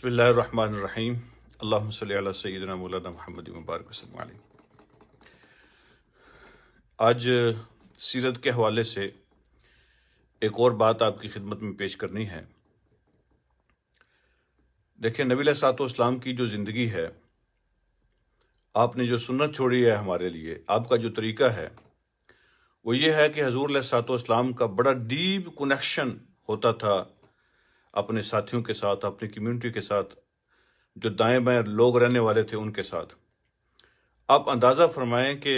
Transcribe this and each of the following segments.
بسم اللہ الرحمن الرحیم اللہم صلی علی سیدنا مولانا محمد مبارک وسلم علیہ۔ آج سیرت کے حوالے سے ایک اور بات آپ کی خدمت میں پیش کرنی ہے۔ دیکھیں، نبی علیہ الصلوۃ والسلام کی جو زندگی ہے، آپ نے جو سنت چھوڑی ہے ہمارے لیے، آپ کا جو طریقہ ہے وہ یہ ہے کہ حضور علیہ الصلوۃ والسلام کا بڑا ڈیپ کنیکشن ہوتا تھا اپنے ساتھیوں کے ساتھ، اپنی کمیونٹی کے ساتھ، جو دائیں بائیں لوگ رہنے والے تھے ان کے ساتھ۔ آپ اندازہ فرمائیں کہ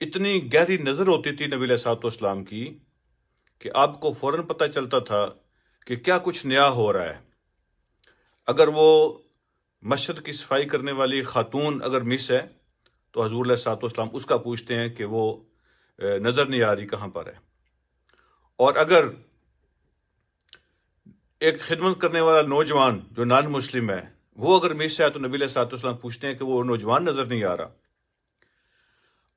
اتنی گہری نظر ہوتی تھی نبی علیہ الصلوۃ والسلام کی کہ آپ کو فوراً پتہ چلتا تھا کہ کیا کچھ نیا ہو رہا ہے۔ اگر وہ مسجد کی صفائی کرنے والی خاتون اگر مس ہے تو حضور علیہ الصلوۃ والسلام اس کا پوچھتے ہیں کہ وہ نظر نہیں آ رہی، کہاں پر ہے۔ اور اگر ایک خدمت کرنے والا نوجوان جو نان مسلم ہے وہ اگر مس ہے تو نبی علیہ الصلوۃ والسلام پوچھتے ہیں کہ وہ نوجوان نظر نہیں آ رہا۔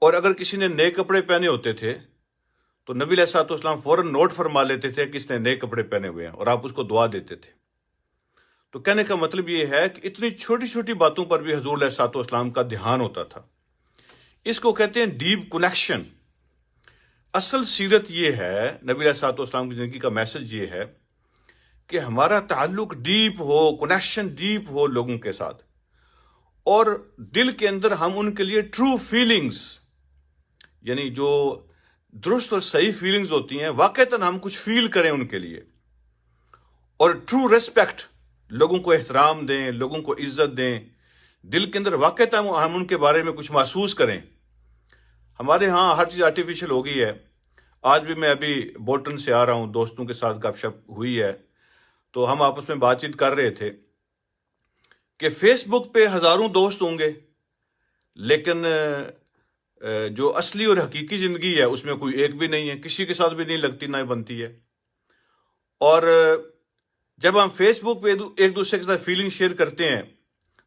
اور اگر کسی نے نئے کپڑے پہنے ہوتے تھے تو نبی علیہ الصلوۃ والسلام فوراً نوٹ فرما لیتے تھے کہ اس نے نئے کپڑے پہنے ہوئے ہیں، اور آپ اس کو دعا دیتے تھے۔ تو کہنے کا مطلب یہ ہے کہ اتنی چھوٹی چھوٹی باتوں پر بھی حضور علیہ الصلوۃ والسلام کا دھیان ہوتا تھا۔ اس کو کہتے ہیں ڈیپ کنیکشن۔ اصل سیرت یہ ہے، نبی علیہ الصلوۃ والسلام کی زندگی کا میسج یہ ہے کہ ہمارا تعلق ڈیپ ہو، کنیکشن ڈیپ ہو لوگوں کے ساتھ، اور دل کے اندر ہم ان کے لیے ٹرو فیلنگز، یعنی جو درست اور صحیح فیلنگز ہوتی ہیں، واقعتاً ہم کچھ فیل کریں ان کے لیے، اور ٹرو ریسپیکٹ، لوگوں کو احترام دیں، لوگوں کو عزت دیں، دل کے اندر واقعتاً ہم ان کے بارے میں کچھ محسوس کریں۔ ہمارے ہاں ہر چیز آرٹیفیشل ہو گئی ہے۔ آج بھی میں ابھی بوٹن سے آ رہا ہوں، دوستوں کے ساتھ گپ شپ ہوئی ہے، تو ہم آپس میں بات چیت کر رہے تھے کہ فیس بک پہ ہزاروں دوست ہوں گے، لیکن جو اصلی اور حقیقی زندگی ہے اس میں کوئی ایک بھی نہیں ہے، کسی کے ساتھ بھی نہیں لگتی، نہ بنتی ہے۔ اور جب ہم فیس بک پہ ایک دوسرے کے ساتھ فیلنگ شیئر کرتے ہیں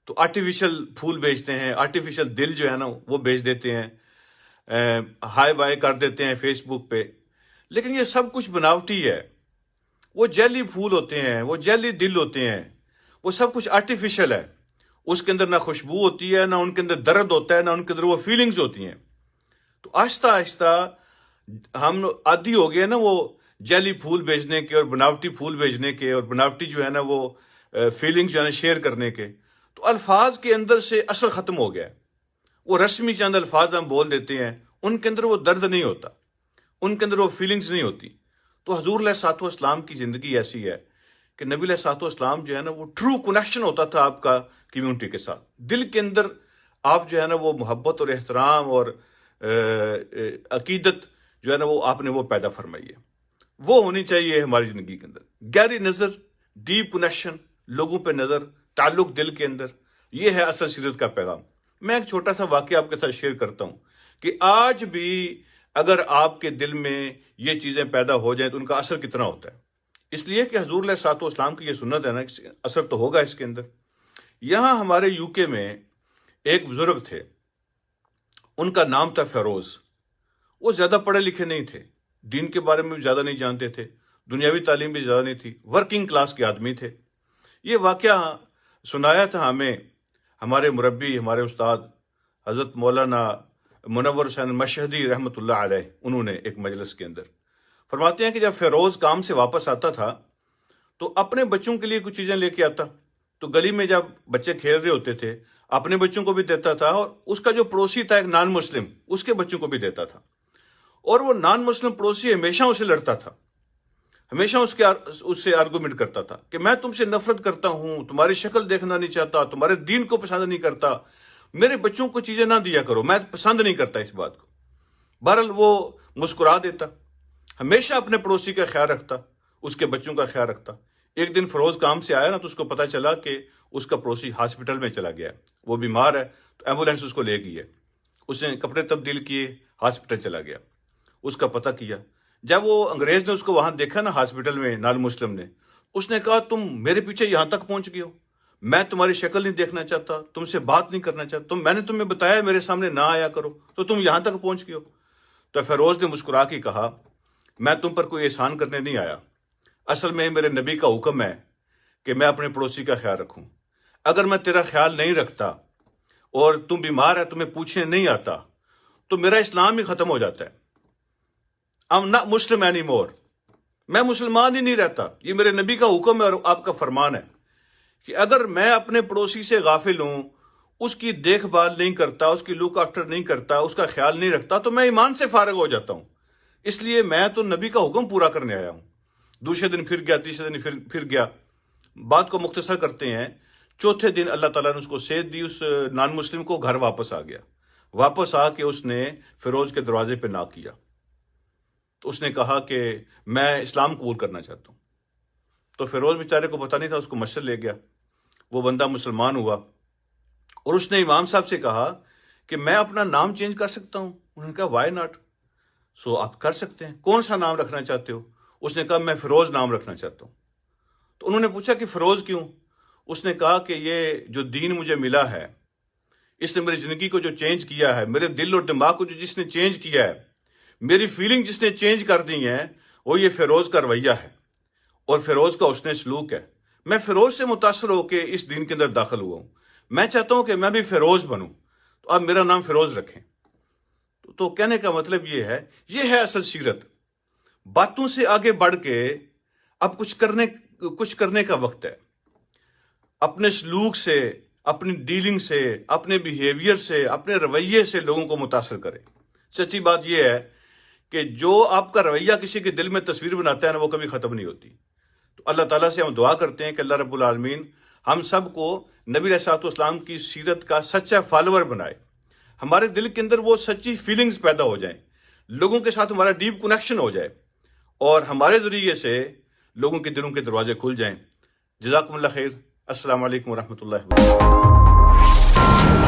تو آرٹیفیشل پھول بھیجتے ہیں، آرٹیفیشل دل جو ہے نا وہ بھیج دیتے ہیں، ہائے بائے کر دیتے ہیں فیس بک پہ، لیکن یہ سب کچھ بناوٹی ہے۔ وہ جیلی پھول ہوتے ہیں، وہ جیلی دل ہوتے ہیں، وہ سب کچھ آرٹیفیشل ہے۔ اس کے اندر نہ خوشبو ہوتی ہے، نہ ان کے اندر درد ہوتا ہے، نہ ان کے اندر وہ فیلنگز ہوتی ہیں۔ تو آہستہ آہستہ ہم عادی ہو گئے نا وہ جیلی پھول بھیجنے کے، اور بناوٹی پھول بھیجنے کے، اور بناوٹی جو ہے نا وہ فیلنگز جو ہے نا شیئر کرنے کے۔ تو الفاظ کے اندر سے اثر ختم ہو گیا ہے۔ وہ رسمی چند الفاظ ہم بول دیتے ہیں، ان کے اندر وہ درد نہیں ہوتا، ان کے اندر وہ فیلنگز نہیں ہوتی۔ تو حضور علیہ الصلوۃ والسلام کی زندگی ایسی ہے کہ نبی علیہ الصلوۃ والسلام جو ہے نا وہ ٹرو کنیکشن ہوتا تھا آپ کا کمیونٹی کے ساتھ۔ دل کے اندر آپ جو ہے نا وہ محبت اور احترام اور عقیدت جو ہے نا وہ آپ نے وہ پیدا فرمائی ہے۔ وہ ہونی چاہیے ہماری زندگی کے اندر، گہری نظر، ڈیپ کنیکشن، لوگوں پہ نظر، تعلق دل کے اندر۔ یہ ہے اصل سیرت کا پیغام۔ میں ایک چھوٹا سا واقعہ آپ کے ساتھ شیئر کرتا ہوں کہ آج بھی اگر آپ کے دل میں یہ چیزیں پیدا ہو جائیں تو ان کا اثر کتنا ہوتا ہے۔ اس لیے کہ حضور علیہ الصلوۃ والسلام کی یہ سنت ہے نا، اثر تو ہوگا اس کے اندر۔ یہاں ہمارے یو کے میں ایک بزرگ تھے، ان کا نام تھا فیروز۔ وہ زیادہ پڑھے لکھے نہیں تھے، دین کے بارے میں بھی زیادہ نہیں جانتے تھے، دنیاوی تعلیم بھی زیادہ نہیں تھی، ورکنگ کلاس کے آدمی تھے۔ یہ واقعہ سنایا تھا ہمیں ہمارے مربی، ہمارے استاد حضرت مولانا منور حسین مشہدی رحمۃ اللہ علیہ، انہوں نے ایک مجلس کے اندر فرماتے ہیں کہ جب فیروز کام سے واپس آتا تھا تو اپنے بچوں کے لیے کچھ چیزیں لے کے آتا، تو گلی میں جب بچے کھیل رہے ہوتے تھے اپنے بچوں کو بھی دیتا تھا، اور اس کا جو پڑوسی تھا ایک نان مسلم، اس کے بچوں کو بھی دیتا تھا۔ اور وہ نان مسلم پڑوسی ہمیشہ اسے لڑتا تھا، ہمیشہ اس سے آرگومنٹ کرتا تھا کہ میں تم سے نفرت کرتا ہوں، تمہاری شکل دیکھنا نہیں چاہتا، تمہارے دین کو پسند نہیں کرتا، میرے بچوں کو چیزیں نہ دیا کرو، میں پسند نہیں کرتا اس بات کو۔ بہرحال وہ مسکرا دیتا، ہمیشہ اپنے پڑوسی کا خیال رکھتا، اس کے بچوں کا خیال رکھتا۔ ایک دن فیروز کام سے آیا نا تو اس کو پتا چلا کہ اس کا پڑوسی ہاسپٹل میں چلا گیا، وہ بیمار ہے، تو ایمبولینس اس کو لے گئی ہے۔ اس نے کپڑے تبدیل کیے، ہاسپٹل چلا گیا، اس کا پتہ کیا۔ جب وہ انگریز نے اس کو وہاں دیکھا نا ہاسپٹل میں، نان مسلم نے، اس نے کہا تم میرے پیچھے یہاں تک پہنچ گئے ہو، میں تمہاری شکل نہیں دیکھنا چاہتا، تم سے بات نہیں کرنا چاہتا، میں نے تمہیں بتایا میرے سامنے نہ آیا کرو، تو تم یہاں تک پہنچ گئے ہو۔ تو فیروز نے مسکرا کے کہا میں تم پر کوئی احسان کرنے نہیں آیا، اصل میں میرے نبی کا حکم ہے کہ میں اپنے پڑوسی کا خیال رکھوں. اگر میں تیرا خیال نہیں رکھتا اور تم بیمار ہے تمہیں پوچھنے نہیں آتا تو میرا اسلام ہی ختم ہو جاتا ہے. I'm not Muslim anymore. میں مسلمان ہی نہیں رہتا. یہ میرے نبی کا حکم ہے اور آپ کا فرمان ہے کہ اگر میں اپنے پڑوسی سے غافل ہوں، اس کی دیکھ بھال نہیں کرتا، اس کی لک آفٹر نہیں کرتا، اس کا خیال نہیں رکھتا تو میں ایمان سے فارغ ہو جاتا ہوں. اس لیے میں تو نبی کا حکم پورا کرنے آیا ہوں. دوسرے دن پھر گیا، تیسرے دن پھر گیا. بات کو مختصر کرتے ہیں، چوتھے دن اللہ تعالیٰ نے اس کو صحت دی. اس نان مسلم کو گھر واپس آ گیا. واپس آ کے اس نے فیروز کے دروازے پہ ناک کیا. تو اس نے کہا کہ میں اسلام قبول کرنا چاہتا ہوں. تو فیروز بیچارے کو پتہ نہیں تھا، اس کو مشر لے گیا. وہ بندہ مسلمان ہوا اور اس نے امام صاحب سے کہا کہ میں اپنا نام چینج کر سکتا ہوں. انہوں نے کہا وائی ناٹ. سو آپ کر سکتے ہیں. کون سا نام رکھنا چاہتے ہو؟ اس نے کہا میں فیروز نام رکھنا چاہتا ہوں. تو انہوں نے پوچھا کہ فیروز کیوں؟ اس نے کہا کہ یہ جو دین مجھے ملا ہے اس نے میری زندگی کو جو چینج کیا ہے، میرے دل اور دماغ کو جو جس نے چینج کیا ہے، میری فیلنگ جس نے چینج کر دی ہے، وہ یہ فیروز کا رویہ ہے اور فیروز کا اس نے سلوک ہے. میں فیروز سے متاثر ہو کے اس دین کے اندر داخل ہوا ہوں. میں چاہتا ہوں کہ میں بھی فیروز بنوں، تو آپ میرا نام فیروز رکھیں. تو کہنے کا مطلب یہ ہے اصل سیرت. باتوں سے آگے بڑھ کے اب کچھ کرنے کا وقت ہے. اپنے سلوک سے، اپنی ڈیلنگ سے، اپنے بیہیویئر سے، اپنے رویے سے لوگوں کو متاثر کریں. سچی بات یہ ہے کہ جو آپ کا رویہ کسی کے دل میں تصویر بناتا ہے نا، وہ کبھی ختم نہیں ہوتی. تو اللہ تعالیٰ سے ہم دعا کرتے ہیں کہ اللہ رب العالمین ہم سب کو نبی علیہ الصلوۃ والسلام کی سیرت کا سچا فالوور بنائے. ہمارے دل کے اندر وہ سچی فیلنگز پیدا ہو جائیں، لوگوں کے ساتھ ہمارا ڈیپ کنیکشن ہو جائے اور ہمارے ذریعے سے لوگوں کے دلوں کے دروازے کھل جائیں. جزاکم اللہ خیر. السلام علیکم ورحمۃ اللہ وبرکاتہ.